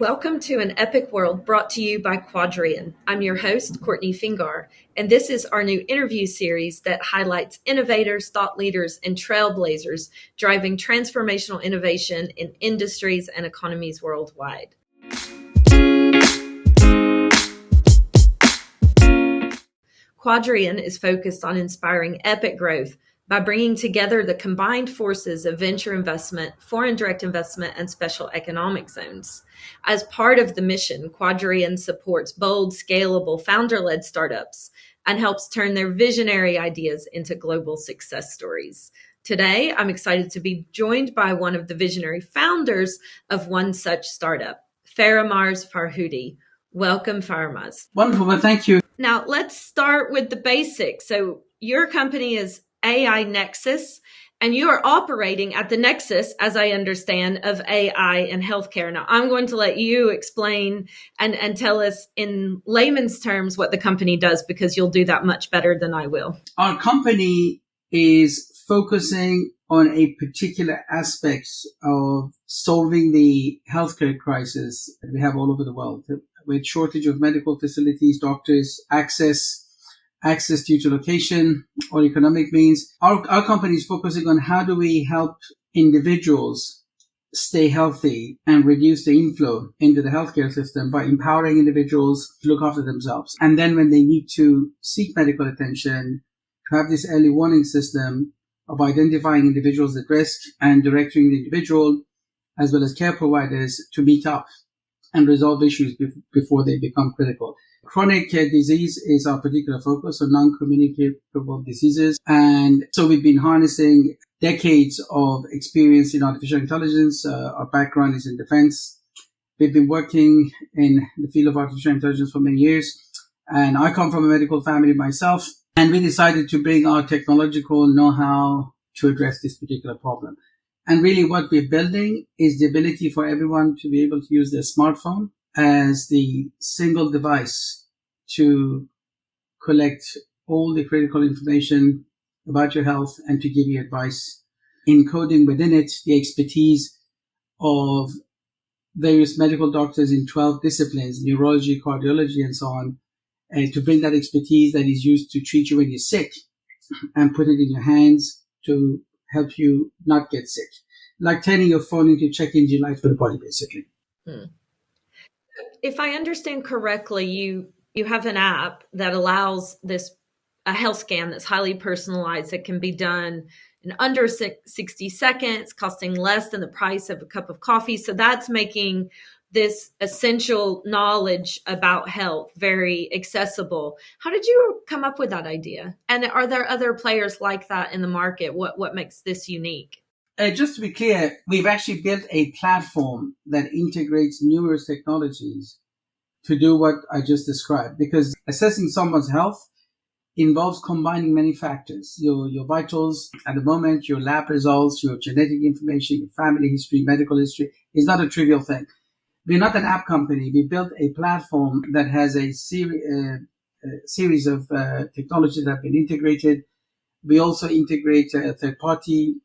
Welcome to An Epic World brought to you by Quadrian. I'm your host, Courtney Fingar, and this is our new interview series that highlights innovators, thought leaders, and trailblazers driving transformational innovation in industries and economies worldwide. Quadrian is focused on inspiring epic growth by bringing together the combined forces of venture investment, foreign direct investment, and special economic zones. As part of the mission, Quadrian supports bold, scalable, founder-led startups and helps turn their visionary ideas into global success stories. Today, I'm excited to be joined by one of the visionary founders of one such startup, Faramarz Farhoodi. Welcome, Faramarz. Wonderful, well, thank you. Now, let's start with the basics. So your company is AI Nexus, and you are operating at the nexus, as I understand, of AI and healthcare. Now, I'm going to let you explain and tell us in layman's terms what the company does, because you'll do that much better than I will. Our company is focusing on a particular aspect of solving the healthcare crisis that we have all over the world, with shortage of medical facilities, doctors, access due to location or economic means. Our company is focusing on how do we help individuals stay healthy and reduce the inflow into the healthcare system by empowering individuals to look after themselves. And then when they need to seek medical attention, to have this early warning system of identifying individuals at risk and directing the individual as well as care providers to meet up and resolve issues before they become critical. Chronic disease is our particular focus on non-communicable diseases. And so we've been harnessing decades of experience in artificial intelligence. Our background is in defense. We've been working in the field of artificial intelligence for many years. And I come from a medical family myself. And we decided to bring our technological know-how to address this particular problem. And really what we're building is the ability for everyone to be able to use their smartphone as the single device to collect all the critical information about your health and to give you advice, encoding within it the expertise of various medical doctors in 12 disciplines, neurology, cardiology, and so on, and to bring that expertise that is used to treat you when you're sick and put it in your hands to help you not get sick. Like turning your phone into check engine light for the body, basically. If I understand correctly, you have an app that allows a health scan that's highly personalized that can be done in under 60 seconds, costing less than the price of a cup of coffee. So that's making this essential knowledge about health very accessible. How did you come up with that idea? And are there other players like that in the market? What makes this unique? Just to be clear, we've actually built a platform that integrates numerous technologies to do what I just described, because assessing someone's health involves combining many factors. Your vitals at the moment, your lab results, your genetic information, your family history, medical history is not a trivial thing. We're not an app company. We built a platform that has a series of technologies that have been integrated. We also integrate third-party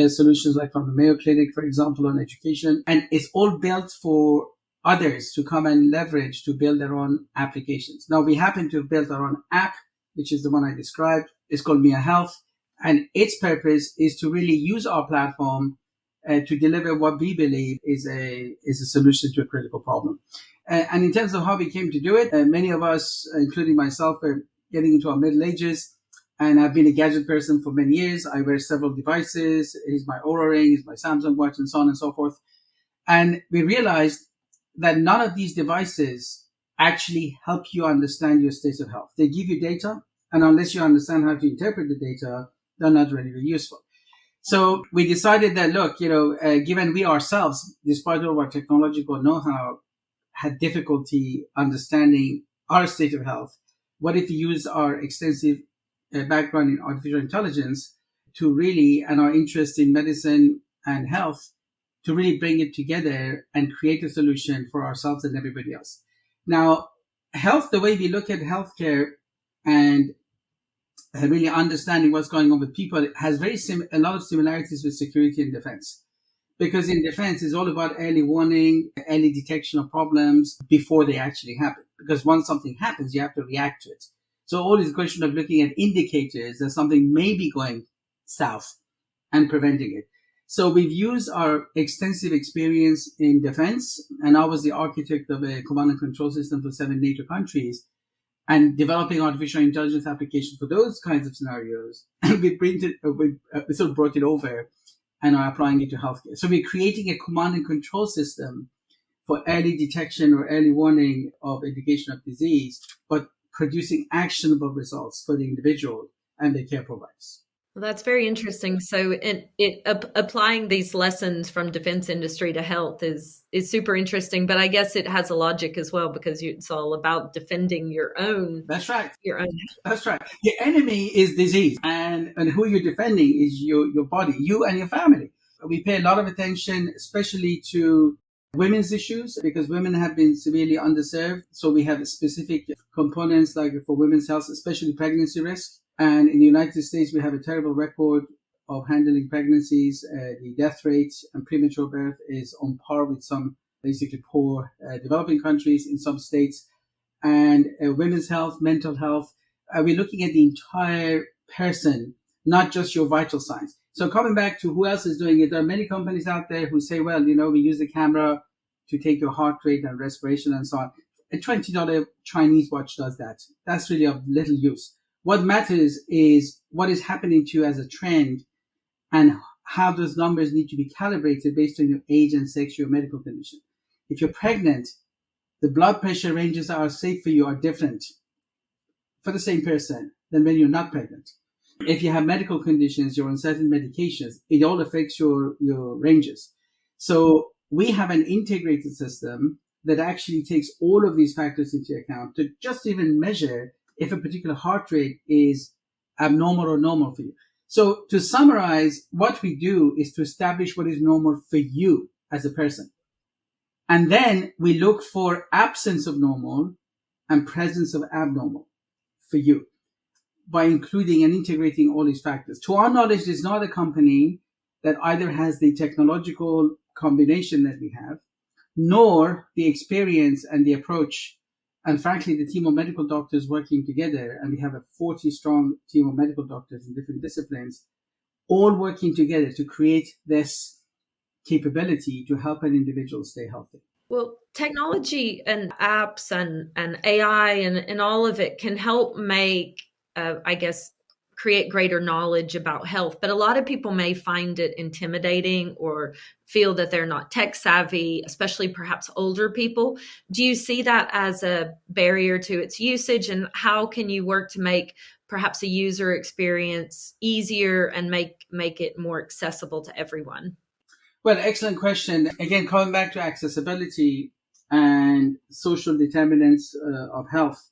solutions like from the Mayo Clinic, for example, on education. And it's all built for others to come and leverage to build their own applications. Now, we happen to have built our own app, which is the one I described. It's called Mia Health. And its purpose is to really use our platform to deliver what we believe is a solution to a critical problem. And in terms of how we came to do it, many of us, including myself, are getting into our middle ages. And I've been a gadget person for many years. I wear several devices. It's my Oura Ring, it's my Samsung Watch, and so on and so forth. And we realized that none of these devices actually help you understand your state of health. They give you data, and unless you understand how to interpret the data, they're not really very useful. So we decided that, look, given we ourselves, despite all of our technological know-how, had difficulty understanding our state of health, what if we use our extensive background in artificial intelligence to really, and our interest in medicine and health, to really bring it together and create a solution for ourselves and everybody else. Now, health, the way we look at healthcare and really understanding what's going on with people, has a lot of similarities with security and defense. Because in defense, it's all about early warning, early detection of problems before they actually happen. Because once something happens, you have to react to it. So all is a question of looking at indicators that something may be going south and preventing it. So we've used our extensive experience in defense, and I was the architect of a command and control system for 7 NATO countries, and developing artificial intelligence applications for those kinds of scenarios. And we sort of brought it over and are applying it to healthcare. So we're creating a command and control system for early detection or early warning of indication of disease, but producing actionable results for the individual and the care providers. Well, that's very interesting. So applying these lessons from defense industry to health is super interesting, but I guess it has a logic as well, because it's all about defending your own. That's right. Your own. That's right. The enemy is disease, and who you're defending is your body, you and your family. We pay a lot of attention, especially to women's issues, because women have been severely underserved. So we have specific components like for women's health, especially pregnancy risk. And in the United States, we have a terrible record of handling pregnancies. The death rate and premature birth is on par with some basically poor developing countries in some states. And women's health, mental health, we're looking at the entire person, not just your vital signs. So coming back to who else is doing it, there are many companies out there who say, well, we use the camera to take your heart rate and respiration and so on. A $20 Chinese watch does that. That's really of little use. What matters is what is happening to you as a trend and how those numbers need to be calibrated based on your age and sex, your medical condition. If you're pregnant, the blood pressure ranges that are safe for you are different for the same person than when you're not pregnant. If you have medical conditions, you're on certain medications, it all affects your ranges. So we have an integrated system that actually takes all of these factors into account to just even measure if a particular heart rate is abnormal or normal for you. So to summarize, what we do is to establish what is normal for you as a person. And then we look for absence of normal and presence of abnormal for you by including and integrating all these factors. To our knowledge, there's not a company that either has the technological combination that we have, nor the experience and the approach, and frankly, the team of medical doctors working together, and we have a 40-strong team of medical doctors in different disciplines, all working together to create this capability to help an individual stay healthy. Well, technology and apps and AI and all of it can help make, create greater knowledge about health. But a lot of people may find it intimidating or feel that they're not tech savvy, especially perhaps older people. Do you see that as a barrier to its usage? And how can you work to make perhaps a user experience easier and make it more accessible to everyone? Well, excellent question. Again, coming back to accessibility and social determinants of health.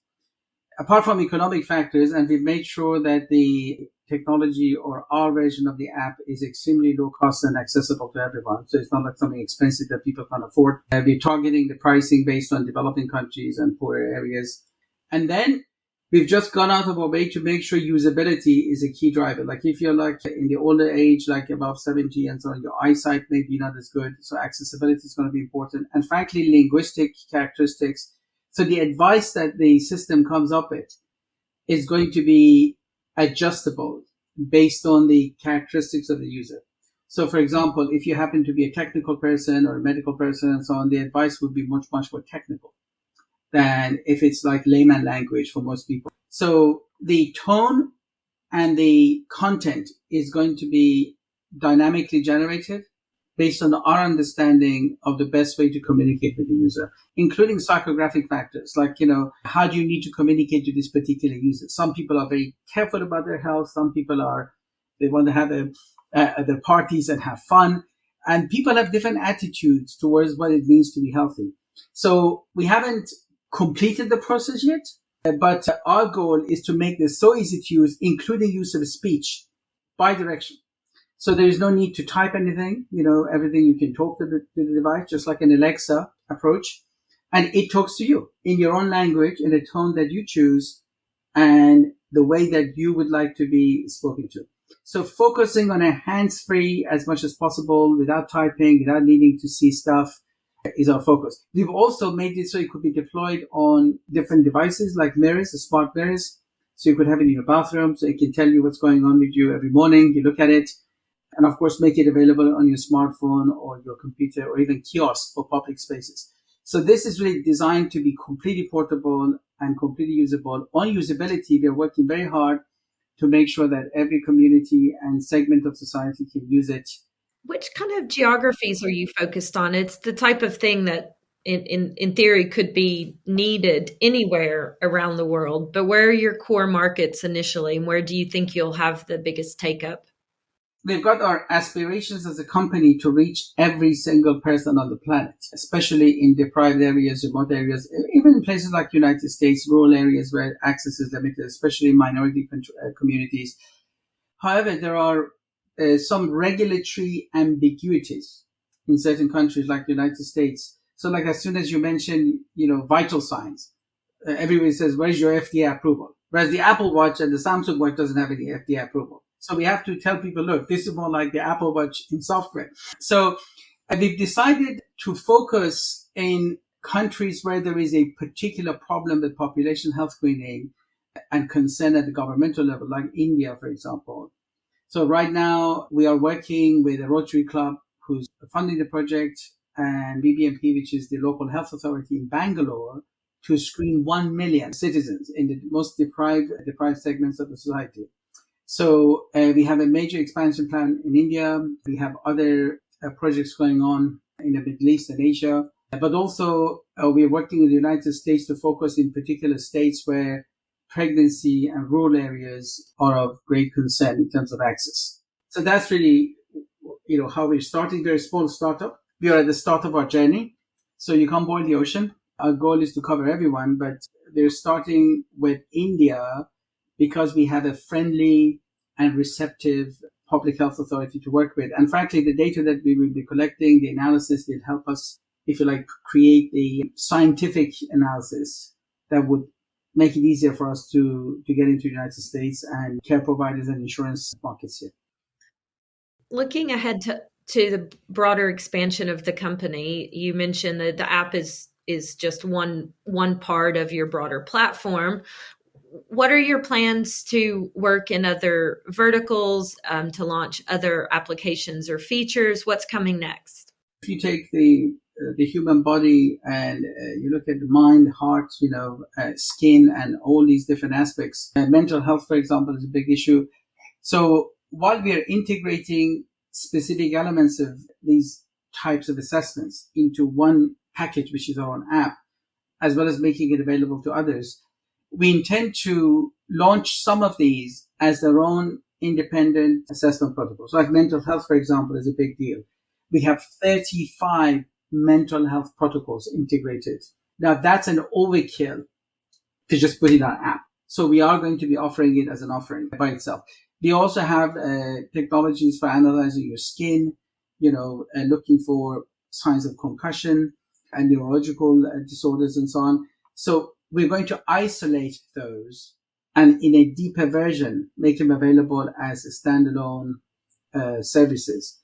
Apart from economic factors, and we've made sure that the technology or our version of the app is extremely low cost and accessible to everyone. So it's not like something expensive that people can't afford. We're targeting the pricing based on developing countries and poorer areas. And then we've just gone out of our way to make sure usability is a key driver. Like if you're like in the older age, like above 70 and so on, your eyesight may be not as good. So accessibility is going to be important. And frankly, linguistic characteristics. So the advice that the system comes up with is going to be adjustable based on the characteristics of the user. So for example, if you happen to be a technical person or a medical person and so on, the advice would be much, much more technical than if it's like layman language for most people. So the tone and the content is going to be dynamically generated based on our understanding of the best way to communicate with the user, including psychographic factors like, how do you need to communicate to this particular user? Some people are very careful about their health. Some people they want to have their parties and have fun. And people have different attitudes towards what it means to be healthy. So we haven't completed the process yet, but our goal is to make this so easy to use, including use of speech, bi-direction. So there is no need to type anything, everything you can talk to the device, just like an Alexa approach. And it talks to you in your own language, in a tone that you choose, and the way that you would like to be spoken to. So focusing on a hands-free as much as possible without typing, without needing to see stuff is our focus. We've also made it so it could be deployed on different devices like mirrors, the smart mirrors. So you could have it in your bathroom so it can tell you what's going on with you every morning. You look at it, and of course make it available on your smartphone or your computer or even kiosks for public spaces. So this is really designed to be completely portable and completely usable. On usability, we are working very hard to make sure that every community and segment of society can use it. Which kind of geographies are you focused on? It's the type of thing that in theory could be needed anywhere around the world, but where are your core markets initially, and where do you think you'll have the biggest take up? We've got our aspirations as a company to reach every single person on the planet, especially in deprived areas, remote areas, even in places like United States, rural areas where access is limited, especially in minority communities. However, there are some regulatory ambiguities in certain countries like the United States. So like as soon as you mention, vital signs, everybody says, where's your FDA approval? Whereas the Apple Watch and the Samsung Watch doesn't have any FDA approval. So we have to tell people, look, this is more like the Apple Watch in software. So we've decided to focus in countries where there is a particular problem with population health screening and consent at the governmental level, like India, for example. So right now we are working with a Rotary Club who's funding the project and BBMP, which is the local health authority in Bangalore, to screen 1 million citizens in the most deprived segments of the society. So we have a major expansion plan in India. We have other projects going on in the Middle East and Asia. But also we're working in the United States to focus in particular states where pregnancy and rural areas are of great concern in terms of access. So that's really, how we're starting. Very small startup. We are at the start of our journey. So you can't boil the ocean. Our goal is to cover everyone, but we're starting with India because we have a friendly and receptive public health authority to work with. And frankly, the data that we will be collecting, the analysis will help us, if you like, create the scientific analysis that would make it easier for us to get into the United States and care providers and insurance markets here. Looking ahead to the broader expansion of the company, you mentioned that the app is just one part of your broader platform. What are your plans to work in other verticals, to launch other applications or features? What's coming next? If you take the human body and you look at the mind, heart, skin, and all these different aspects, mental health, for example, is a big issue. So while we are integrating specific elements of these types of assessments into one package, which is our own app, as well as making it available to others, we intend to launch some of these as their own independent assessment protocols. Like mental health, for example, is a big deal. We have 35 mental health protocols integrated. Now that's an overkill to just put in our app. So we are going to be offering it as an offering by itself. We also have technologies for analyzing your skin, looking for signs of concussion and neurological disorders and so on. So we're going to isolate those and in a deeper version, make them available as standalone services.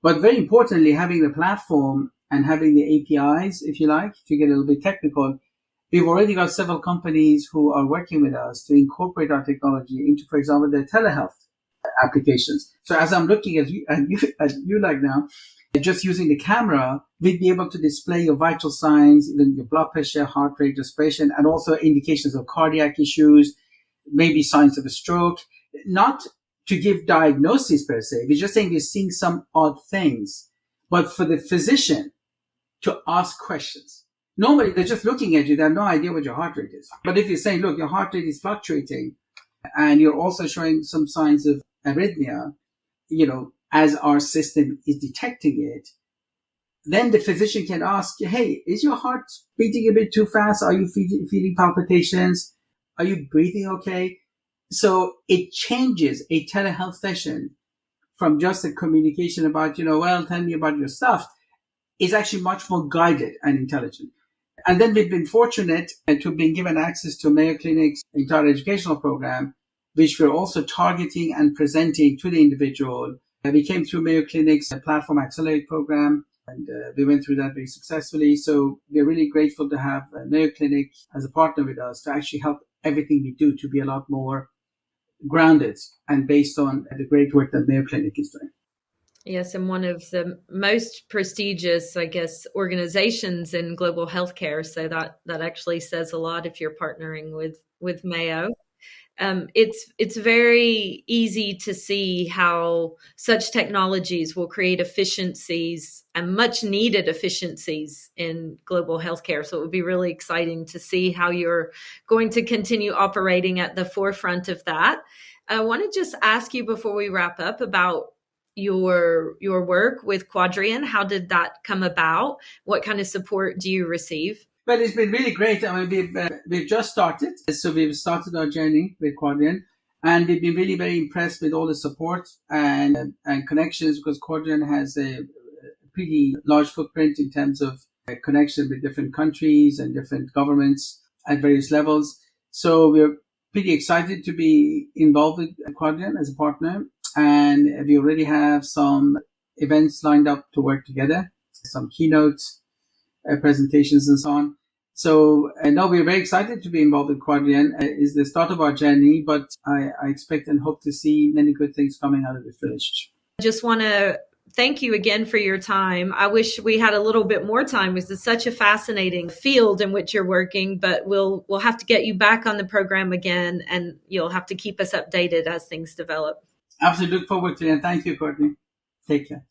But very importantly, having the platform and having the APIs, if you like, to get a little bit technical, we've already got several companies who are working with us to incorporate our technology into, for example, their telehealth applications. So as I'm looking at you like now, just using the camera, we'd be able to display your vital signs, even your blood pressure, heart rate, respiration, and also indications of cardiac issues, maybe signs of a stroke. Not to give diagnosis per se, we're just saying we're seeing some odd things, but for the physician to ask questions. Normally, they're just looking at you. They have no idea what your heart rate is. But if you're saying, look, your heart rate is fluctuating, and you're also showing some signs of arrhythmia, as our system is detecting it, then the physician can ask, hey, is your heart beating a bit too fast? Are you feeling palpitations? Are you breathing okay? So it changes a telehealth session from just a communication about, tell me about your stuff, is actually much more guided and intelligent. And then we've been fortunate to have been given access to Mayo Clinic's entire educational program, which we're also targeting and presenting to the individual. We came through Mayo Clinic's Platform Accelerate program, and we went through that very successfully. So we're really grateful to have Mayo Clinic as a partner with us to actually help everything we do to be a lot more grounded and based on the great work that Mayo Clinic is doing. Yes, and one of the most prestigious, I guess, organizations in global healthcare. So that actually says a lot if you're partnering with Mayo. It's very easy to see how such technologies will create efficiencies and much needed efficiencies in global healthcare. So it would be really exciting to see how you're going to continue operating at the forefront of that. I want to just ask you before we wrap up about your work with Quadrian. How did that come about? What kind of support do you receive? Well, it's been really great. I mean, we've just started. So we've started our journey with Quadrian, and we've been really very impressed with all the support and connections, because Quadrian has a pretty large footprint in terms of connection with different countries and different governments at various levels. So we're pretty excited to be involved with Quadrian as a partner, and we already have some events lined up to work together, some keynotes, presentations and so on. So no, we're very excited to be involved with Quadrian. It's the start of our journey, but I expect and hope to see many good things coming out of this relationship. I just want to thank you again for your time. I wish we had a little bit more time because it's such a fascinating field in which you're working, but we'll have to get you back on the program again, and you'll have to keep us updated as things develop. Absolutely, look forward to it. And thank you, Courtney. Take care.